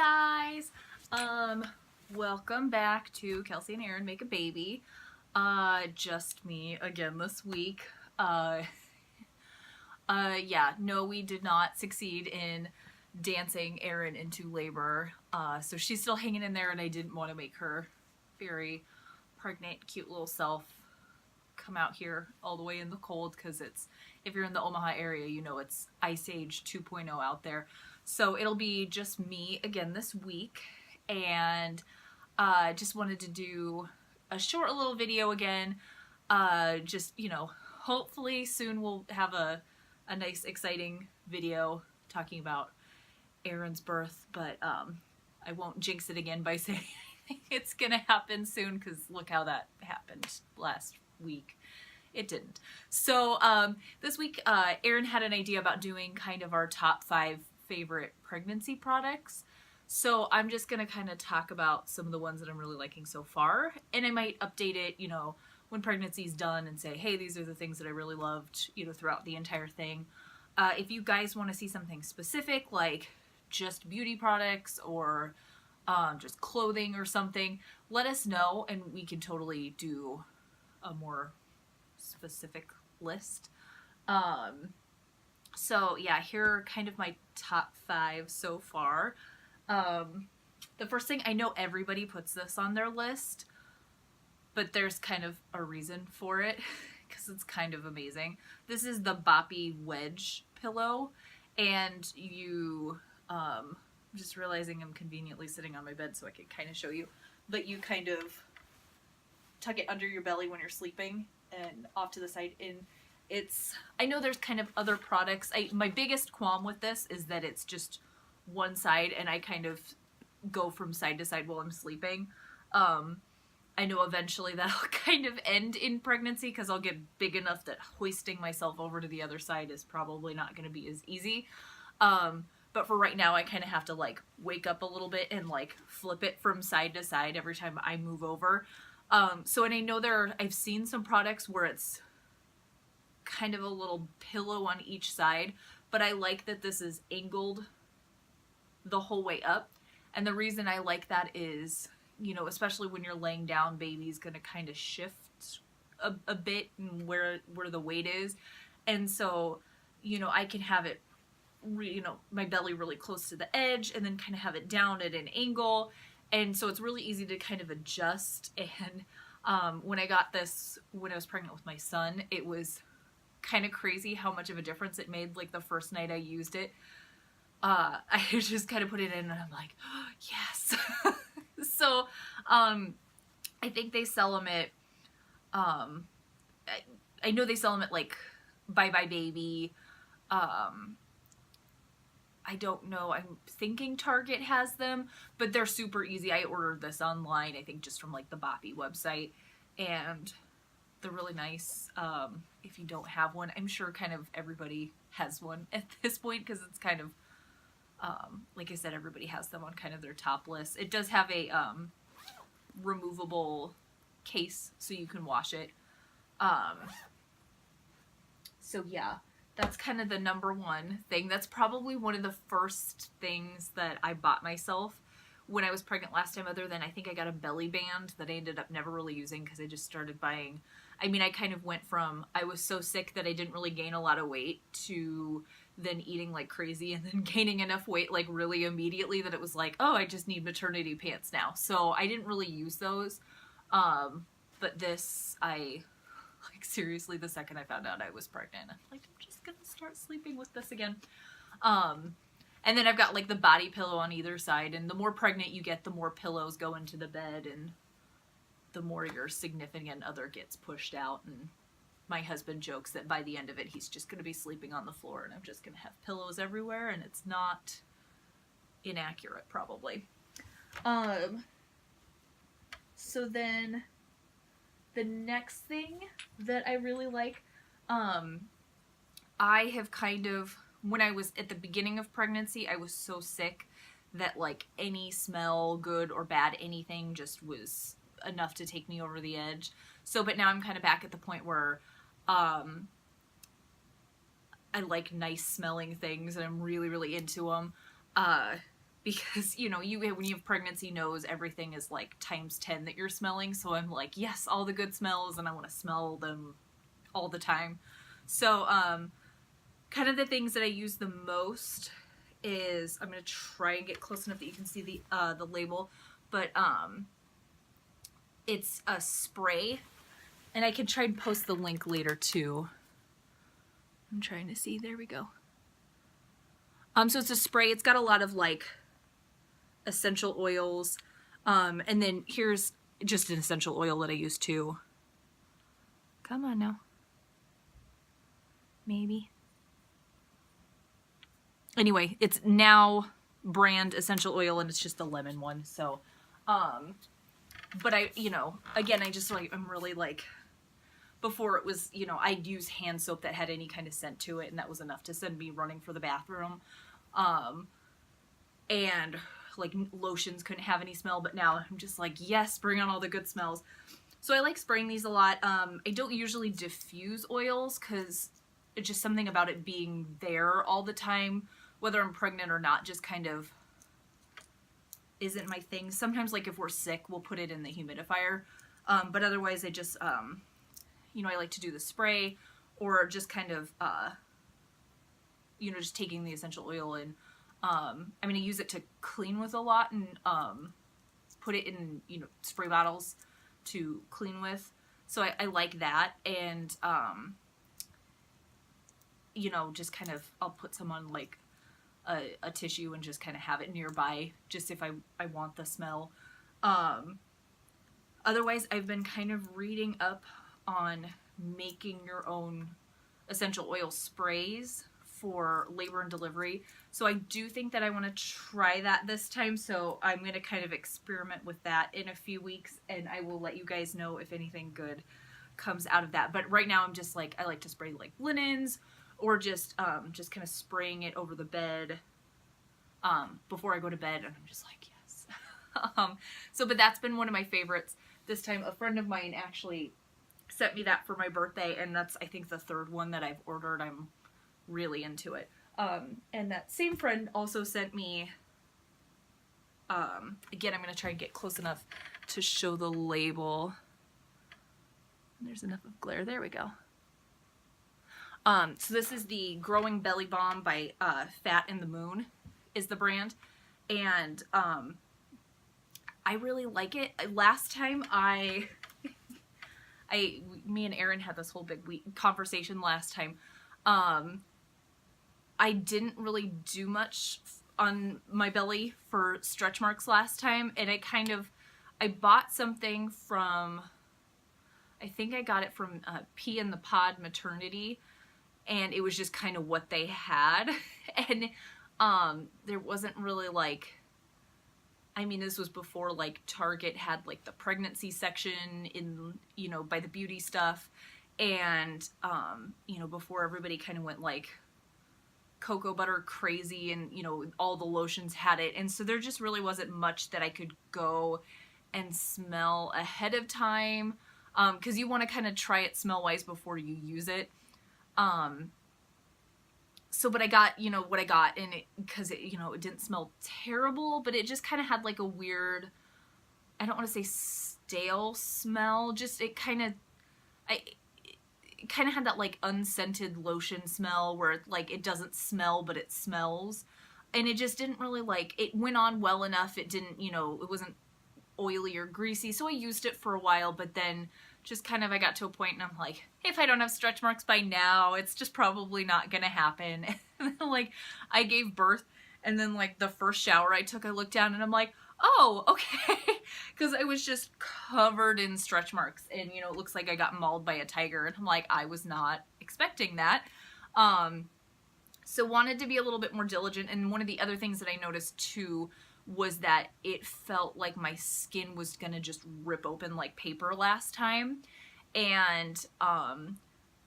Hi guys! Welcome back to Kelsey and Aaron Make a Baby. Just me again this week. Yeah, no, we did not succeed in dancing Aaron into labor. So she's still hanging in there, and I didn't want to make her very pregnant, cute little self come out here all the way in the cold, because if you're in the Omaha area, you know it's Ice Age 2.0 out there. So it'll be just me again this week, and just wanted to do a short little video again. Just, hopefully soon we'll have a nice exciting video talking about Aaron's birth, but I won't jinx it again by saying it's gonna happen soon, because look how that happened last week. It didn't. So this week Aaron had an idea about doing kind of our top 5 favorite pregnancy products. So I'm just gonna kind of talk about some of the ones that I'm really liking so far, and I might update it, when pregnancy's done, and say, hey, these are the things that I really loved, throughout the entire thing. If you guys want to see something specific, like just beauty products or just clothing or something, let us know, and we can totally do a more specific list. So yeah, here are kind of my top 5 so far. The first thing, I know everybody puts this on their list, but there's kind of a reason for it, because it's kind of amazing. This is the Boppy Wedge pillow, and I'm just realizing I'm conveniently sitting on my bed so I can kind of show you, but you kind of tuck it under your belly when you're sleeping and off to the side, and I know there's kind of other products. My biggest qualm with this is that it's just one side, and I kind of go from side to side while I'm sleeping. I know eventually that'll kind of end in pregnancy, because I'll get big enough that hoisting myself over to the other side is probably not going to be as easy. But for right now, I kind of have to wake up a little bit and flip it from side to side every time I move over. So, and I know I've seen some products where it's kind of a little pillow on each side, but I like that this is angled the whole way up. And the reason I like that is, especially when you're laying down, baby's gonna kind of shift a bit and where the weight is. And so, I can have it, my belly really close to the edge, and then kind of have it down at an angle. And so it's really easy to kind of adjust. And when I got this, when I was pregnant with my son, it was kind of crazy how much of a difference it made. The first night I used it, I just kind of put it in, and I'm like, oh, yes. So I think they sell them at, I know they sell them at Bye Bye Baby. I don't know, I'm thinking Target has them, but they're super easy. I ordered this online, I think just from the Boppy website, and they're really nice. If you don't have one, I'm sure kind of everybody has one at this point, because it's kind of, like I said, everybody has them on kind of their top list. It does have a removable case, so you can wash it. So yeah, that's kind of the number one thing. That's probably one of the first things that I bought myself when I was pregnant last time, other than I think I got a belly band that I ended up never really using, because I just started buying. I mean, I kind of went from, I was so sick that I didn't really gain a lot of weight, to then eating like crazy, and then gaining enough weight really immediately that it was like, oh, I just need maternity pants now. So I didn't really use those. But this, seriously, the second I found out I was pregnant, I'm like, I'm just gonna start sleeping with this again. And then I've got the body pillow on either side, and the more pregnant you get, the more pillows go into the bed, and the more your significant other gets pushed out. And my husband jokes that by the end of it, he's just gonna be sleeping on the floor, and I'm just gonna have pillows everywhere, and it's not inaccurate, probably. So then the next thing that I really like, I have kind of, when I was at the beginning of pregnancy, I was so sick that any smell, good or bad, anything just was enough to take me over the edge. So, but now I'm kind of back at the point where I like nice smelling things, and I'm really, really into them. because, you know, when you have pregnancy nose, everything is like times 10 that you're smelling. So I'm like, yes, all the good smells, and I want to smell them all the time. So, kind of the things that I use the most is, I'm going to try and get close enough that you can see the label, but, it's a spray, and I can try and post the link later too. I'm trying to see, there we go. So it's a spray, it's got a lot of like essential oils, and then here's just an essential oil that I use too. Come on now. Maybe. Anyway, it's Now brand essential oil, and it's just a lemon one. So, but I, you know, again, I just like, I'm really like, before it was, you know, I'd use hand soap that had any kind of scent to it, and that was enough to send me running for the bathroom. And like lotions couldn't have any smell, but now I'm just like, yes, bring on all the good smells. So I like spraying these a lot. I don't usually diffuse oils because it's just something about it being there all the time, whether I'm pregnant or not, just kind of isn't my thing. Sometimes, like if we're sick, we'll put it in the humidifier, but otherwise I just, you know, I like to do the spray, or just kind of, you know, just taking the essential oil and, I'm going to use it to clean with a lot, and put it in, you know, spray bottles to clean with. So I like that, and, you know, just kind of, I'll put some on like a tissue and just kind of have it nearby, just if I want the smell. Otherwise, I've been kind of reading up on making your own essential oil sprays for labor and delivery. So I do think that I want to try that this time. So I'm going to kind of experiment with that in a few weeks, and I will let you guys know if anything good comes out of that. But right now I'm just like, I like to spray like linens, or just kind of spraying it over the bed before I go to bed, and I'm just like, yes. But that's been one of my favorites. This time a friend of mine actually sent me that for my birthday, and that's, I think, the third one that I've ordered. I'm really into it. And that same friend also sent me, again, I'm going to try and get close enough to show the label. There's enough of glare. There we go. So this is the Growing Belly Balm by Fat in the Moon is the brand. And I really like it. Last time me and Erin had this whole big conversation last time. I didn't really do much on my belly for stretch marks last time, and I bought something from, I think I got it from Pea in the Pod Maternity, and it was just kind of what they had, and there wasn't really like, I mean, this was before like Target had like the pregnancy section in, you know, by the beauty stuff, and you know, before everybody kind of went like cocoa butter crazy, and you know, all the lotions had it, and so there just really wasn't much that I could go and smell ahead of time, because you want to kind of try it smell wise before you use it. But I got, you know, what I got, and because it, you know, it didn't smell terrible, but it just kind of had like a weird, I don't want to say stale smell, just it kind of had that like unscented lotion smell where like it doesn't smell but it smells, and it just didn't really like, it went on well enough, it didn't, you know, it wasn't oily or greasy, so I used it for a while, but then just kind of, I got to a point and I'm like, if I don't have stretch marks by now, it's just probably not gonna happen. And then like I gave birth, and then like the first shower I took, I looked down and I'm like, oh, okay, because I was just covered in stretch marks, and you know, it looks like I got mauled by a tiger, and I'm like, I was not expecting that. So wanted to be a little bit more diligent, and one of the other things that I noticed too was that it felt like my skin was gonna just rip open like paper last time, and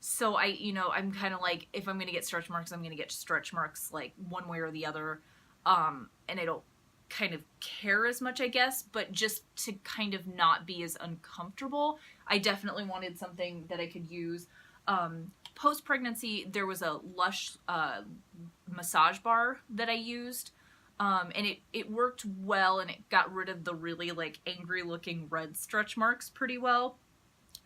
so I, you know, I'm kind of like, if I'm gonna get stretch marks, I'm gonna get stretch marks like one way or the other, and I don't kind of care as much, I guess, but just to kind of not be as uncomfortable, I definitely wanted something that I could use. Post-pregnancy, there was a Lush massage bar that I used, And it worked well, and it got rid of the really like angry looking red stretch marks pretty well.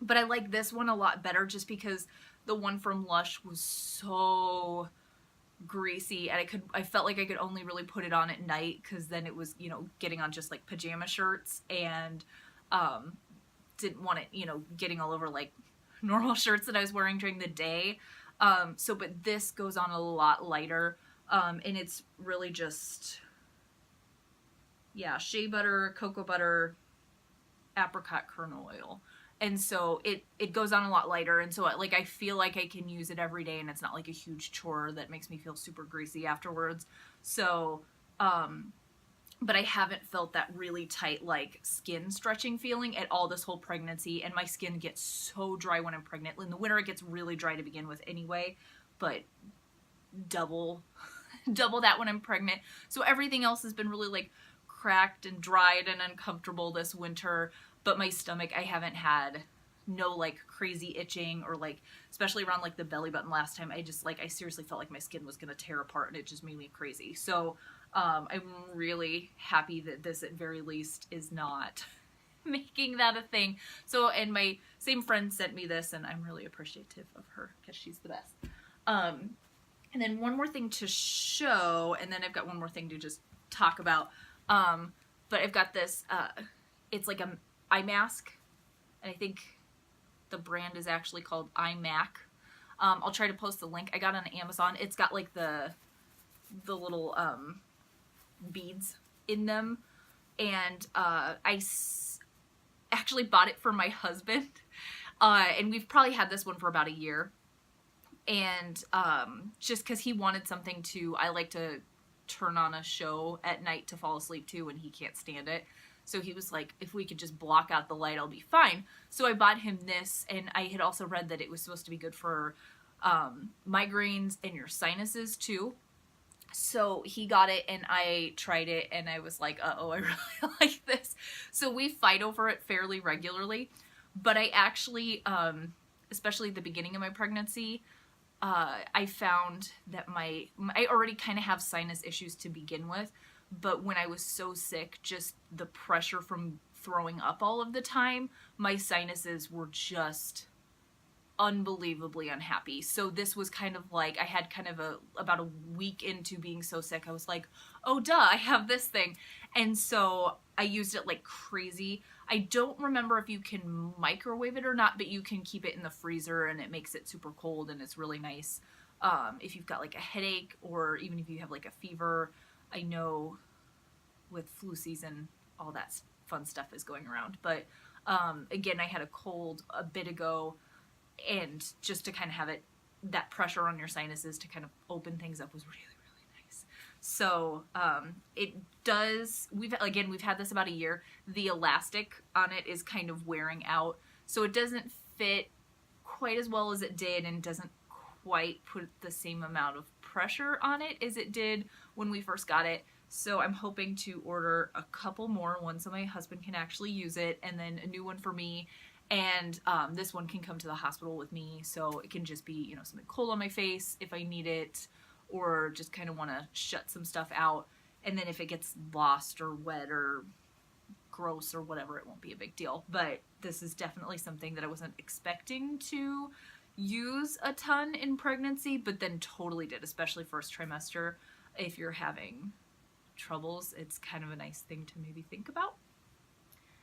But I like this one a lot better just because the one from Lush was so greasy, and I felt like I could only really put it on at night because then it was, you know, getting on just like pajama shirts, and didn't want it, you know, getting all over like normal shirts that I was wearing during the day. But this goes on a lot lighter, and it's really just, yeah, shea butter, cocoa butter, apricot kernel oil. And so it goes on a lot lighter, and so like I feel like I can use it every day, and it's not like a huge chore that makes me feel super greasy afterwards. So but I haven't felt that really tight like skin stretching feeling at all this whole pregnancy, and my skin gets so dry when I'm pregnant. In the winter it gets really dry to begin with anyway, but double that when I'm pregnant. So everything else has been really like cracked and dried and uncomfortable this winter, but my stomach, I haven't had no like crazy itching, or like especially around like the belly button last time, I just like I seriously felt like my skin was gonna tear apart, and it just made me crazy. So I'm really happy that this at very least is not making that a thing. So, and my same friend sent me this, and I'm really appreciative of her because she's the best. And then one more thing to show, and then I've got one more thing to just talk about. But I've got this, it's like a eye mask, and I think the brand is actually called iMac. I'll try to post the link. I got it on Amazon. It's got like the little beads in them, and actually bought it for my husband, and we've probably had this one for about a year, and just because he wanted something I like to turn on a show at night to fall asleep to, and he can't stand it. So he was like, if we could just block out the light, I'll be fine. So I bought him this, and I had also read that it was supposed to be good for migraines and your sinuses too. So he got it, and I tried it, and I was like, uh-oh, I really like this. So we fight over it fairly regularly, but I actually, especially at the beginning of my pregnancy, I found that I already kind of have sinus issues to begin with, but when I was so sick, just the pressure from throwing up all of the time, my sinuses were just unbelievably unhappy. So this was kind of like, I had kind of about a week into being so sick, I was like, oh duh, I have this thing. And so I used it like crazy. I don't remember if you can microwave it or not, but you can keep it in the freezer, and it makes it super cold, and it's really nice. If you've got like a headache, or even if you have like a fever. I know with flu season, all that fun stuff is going around. But again, I had a cold a bit ago, and just to kind of have that pressure on your sinuses to kind of open things up was really, really nice. So it does, we've had this about a year. The elastic on it is kind of wearing out, so it doesn't fit quite as well as it did, and doesn't quite put the same amount of pressure on it as it did when we first got it. So I'm hoping to order a couple more, one so my husband can actually use it, and then a new one for me. And this one can come to the hospital with me, so it can just be, you know, something cold on my face if I need it, or just kind of want to shut some stuff out. And then if it gets lost or wet or gross or whatever, it won't be a big deal. But this is definitely something that I wasn't expecting to use a ton in pregnancy, but then totally did, especially first trimester. If you're having troubles, it's kind of a nice thing to maybe think about.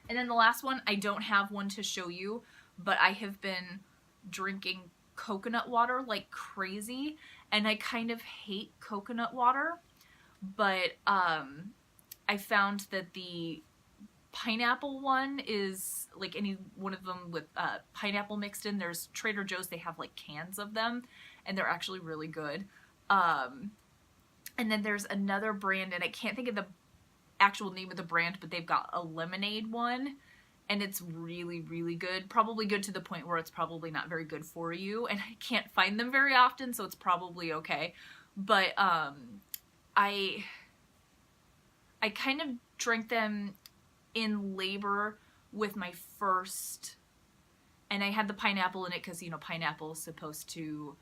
And then the last one, I don't have one to show you, but I have been drinking coconut water like crazy, and I kind of hate coconut water, but I found that the pineapple one is like any one of them with pineapple mixed in. There's Trader Joe's, they have like cans of them, and they're actually really good. And then there's another brand, and I can't think of the actual name of the brand, but they've got a lemonade one, and it's really, really good. Probably good to the point where it's probably not very good for you, and I can't find them very often, so it's probably okay. But I kind of drank them in labor with my first, and I had the pineapple in it because, you know, pineapple is supposed to,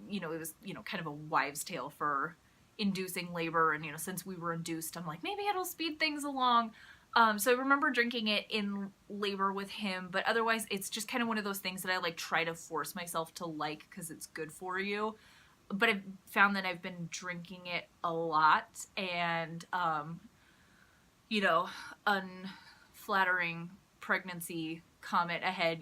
you know, it was, you know, kind of a wives' tale for inducing labor, and, you know, since we were induced, I'm like, maybe it'll speed things along. So I remember drinking it in labor with him, but otherwise it's just kind of one of those things that I like try to force myself to like because it's good for you. But I've found that I've been drinking it a lot, and, you know, unflattering pregnancy comment ahead,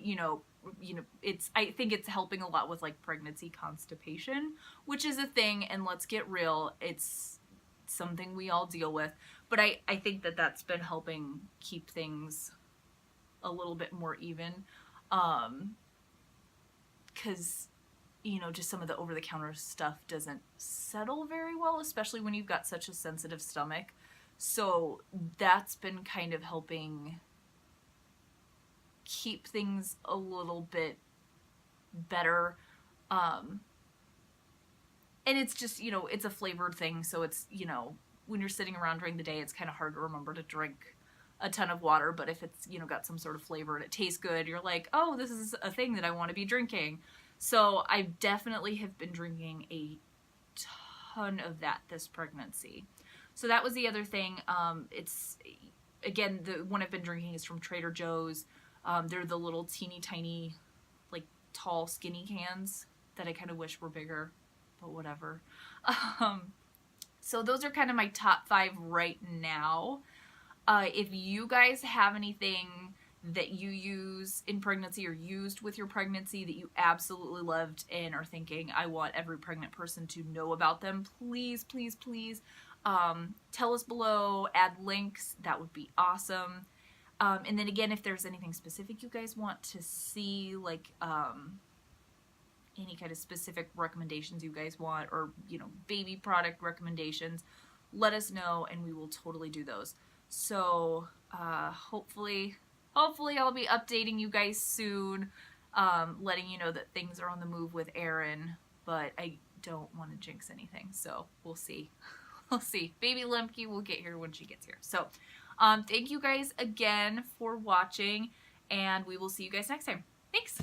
I think it's helping a lot with like pregnancy constipation, which is a thing, and let's get real, it's something we all deal with. But I think that that's been helping keep things a little bit more even, because, you know, just some of the over-the-counter stuff doesn't settle very well, especially when you've got such a sensitive stomach. So that's been kind of helping keep things a little bit better. And it's just, you know, it's a flavored thing, so it's, you know, when you're sitting around during the day, it's kind of hard to remember to drink a ton of water, but if it's, you know, got some sort of flavor and it tastes good, you're like, oh, this is a thing that I want to be drinking. So I definitely have been drinking a ton of that this pregnancy. So that was the other thing. It's, again, the one I've been drinking is from Trader Joe's. They're the little teeny tiny, like, tall, skinny cans that I kind of wish were bigger, but whatever. So those are kind of my top 5 right now. If you guys have anything that you use in pregnancy or used with your pregnancy that you absolutely loved and are thinking, I want every pregnant person to know about them, please, please, please, tell us below, add links. That would be awesome. And then again, if there's anything specific you guys want to see, like, any kind of specific recommendations you guys want, or, you know, baby product recommendations, let us know and we will totally do those. So, hopefully I'll be updating you guys soon, letting you know that things are on the move with Aaron, but I don't want to jinx anything, so we'll see. We'll see. Baby Lemke will get here when she gets here. So, thank you guys again for watching, and we will see you guys next time. Thanks!